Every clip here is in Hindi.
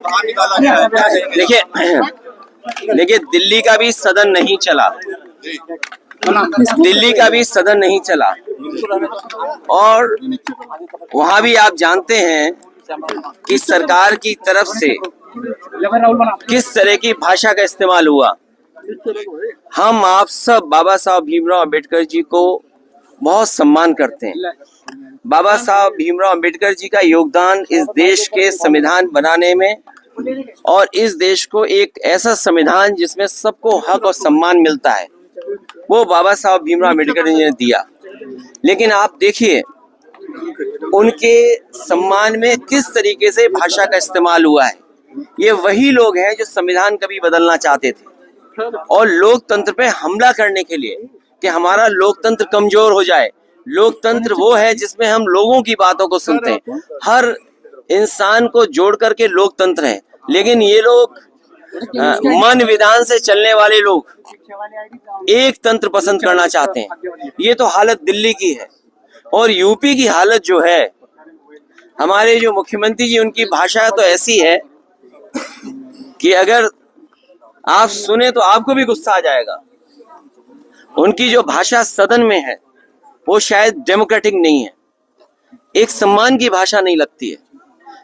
देखिए देखिए, दिल्ली का भी सदन नहीं चला, दिल्ली का भी सदन नहीं चला, और वहां भी आप जानते हैं कि सरकार की तरफ से किस तरह की भाषा का इस्तेमाल हुआ। हम आप सब बाबा साहब भीमराव अंबेडकर जी को बहुत सम्मान करते हैं। बाबा साहब भीमराव अंबेडकर जी का योगदान इस देश के संविधान बनाने में और इस देश को एक ऐसा संविधान जिसमें सबको हक और सम्मान मिलता है, वो बाबा साहब भीमराव अंबेडकर जी ने दिया। लेकिन आप देखिए उनके सम्मान में किस तरीके से भाषा का इस्तेमाल हुआ है। ये वही लोग हैं जो संविधान कभी बदलना चाहते थे और लोकतंत्र पे हमला करने के लिए कि हमारा लोकतंत्र कमजोर हो जाए। लोकतंत्र वो है जिसमें हम लोगों की बातों को सुनते हैं, हर इंसान को जोड़ करके लोकतंत्र है। लेकिन ये लोग मन विधान से चलने वाले लोग एक तंत्र पसंद करना चाहते हैं। ये तो हालत दिल्ली की है। और यूपी की हालत जो है, हमारे जो मुख्यमंत्री जी, उनकी भाषा तो ऐसी है कि अगर आप सुने तो आपको भी गुस्सा आ जाएगा। उनकी जो भाषा सदन में है वो शायद डेमोक्रेटिक नहीं है, एक सम्मान की भाषा नहीं लगती है।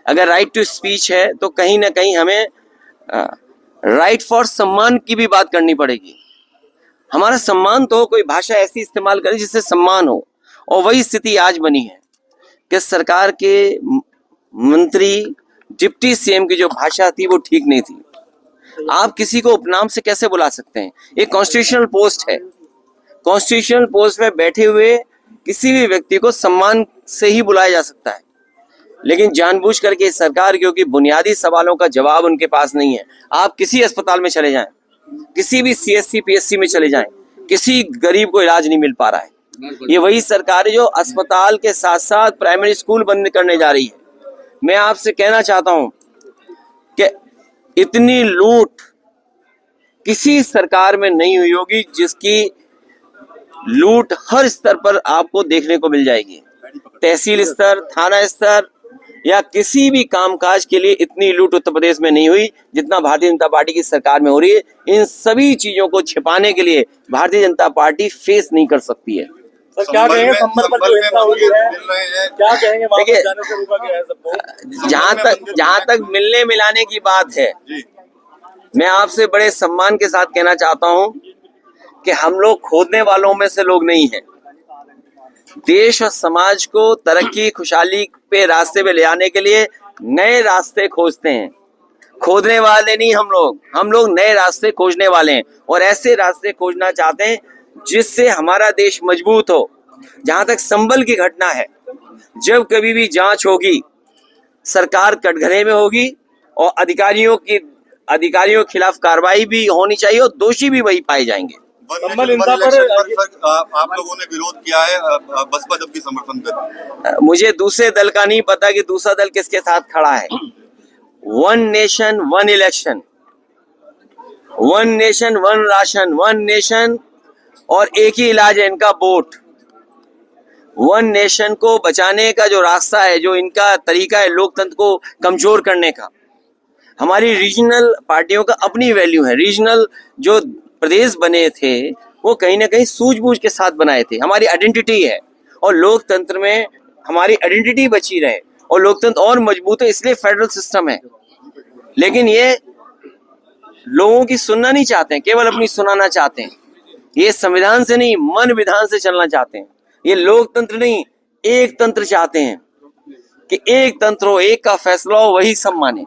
अगर राइट टू स्पीच है तो कहीं ना कहीं हमें राइट फॉर सम्मान की भी बात करनी पड़ेगी। हमारा सम्मान तो कोई भाषा ऐसी इस्तेमाल करे जिससे सम्मान हो, और वही स्थिति आज बनी है कि सरकार के मंत्री, डिप्टी सीएम की जो भाषा थी वो ठीक नहीं थी। आप किसी को उपनाम से कैसे बुला सकते हैं? एक कॉन्स्टिट्यूशनल पोस्ट है, कॉन्स्टिट्यूशनल पोस्ट में बैठे हुए किसी भी व्यक्ति को सम्मान से ही बुलाया जा सकता है। लेकिन जानबूझ करके सरकार, क्योंकि बुनियादी सवालों का जवाब उनके पास नहीं है। आप किसी अस्पताल में चले जाएं, किसी भी सीएससी पीएससी में चले जाएं, किसी गरीब को इलाज नहीं मिल पा रहा है। ये वही सरकार है जो अस्पताल के साथ साथ प्राइमरी स्कूल बंद करने जा रही है। मैं आपसे कहना चाहता हूं कि इतनी लूट किसी सरकार में नहीं हुई होगी जिसकी लूट हर स्तर पर आपको देखने को मिल जाएगी। तहसील स्तर, थाना स्तर या किसी भी कामकाज के लिए इतनी लूट उत्तर प्रदेश में नहीं हुई जितना भारतीय जनता पार्टी की सरकार में हो रही है। इन सभी चीजों को छिपाने के लिए भारतीय जनता पार्टी फेस नहीं कर सकती है। सर, क्या कहेंगे संबल पर जो हिंसा हुई है, क्या कहेंगे? देखिए, जहाँ तक मिलने मिलाने की बात है, मैं आपसे बड़े सम्मान के साथ कहना चाहता हूँ कि हम लोग खोदने वालों में से लोग नहीं हैं। देश और समाज को तरक्की खुशहाली पे रास्ते पे ले आने के लिए नए रास्ते खोजते हैं, खोदने वाले नहीं हम लोग नए रास्ते खोजने वाले हैं और ऐसे रास्ते खोजना चाहते हैं जिससे हमारा देश मजबूत हो। जहां तक संबल की घटना है, जब कभी भी जांच होगी सरकार कटघरे में होगी और अधिकारियों के खिलाफ कार्रवाई भी होनी चाहिए और दोषी भी वही पाए जाएंगे। संबल हिंसा पर आप लोगों ने विरोध किया है, बसपा जबकि समर्थन कर। मुझे दूसरे दल का नहीं पता कि दूसरा दल किसके साथ खड़ा है। One nation one election, one nation one ration, one nation और एक ही इलाज है इनका, वोट। वन नेशन को बचाने का जो रास्ता है, जो इनका तरीका है लोकतंत्र को कमजोर करने का। हमारी रीजनल पार्टियों का अपनी वैल्यू है। रीजनल जो प्रदेश बने थे वो कहीं ना कहीं सूझबूझ के साथ बनाए थे। हमारी आइडेंटिटी है और लोकतंत्र में हमारी आइडेंटिटी बची रहे और लोकतंत्र और मजबूत है, इसलिए फेडरल सिस्टम है। लेकिन ये लोगों की सुनना नहीं चाहते हैं, केवल अपनी सुनाना चाहते हैं। ये संविधान से नहीं, मन विधान से चलना चाहते हैं। ये लोकतंत्र नहीं, एक तंत्र चाहते हैं कि एक तंत्र हो, एक का फैसला हो, वही सब माने।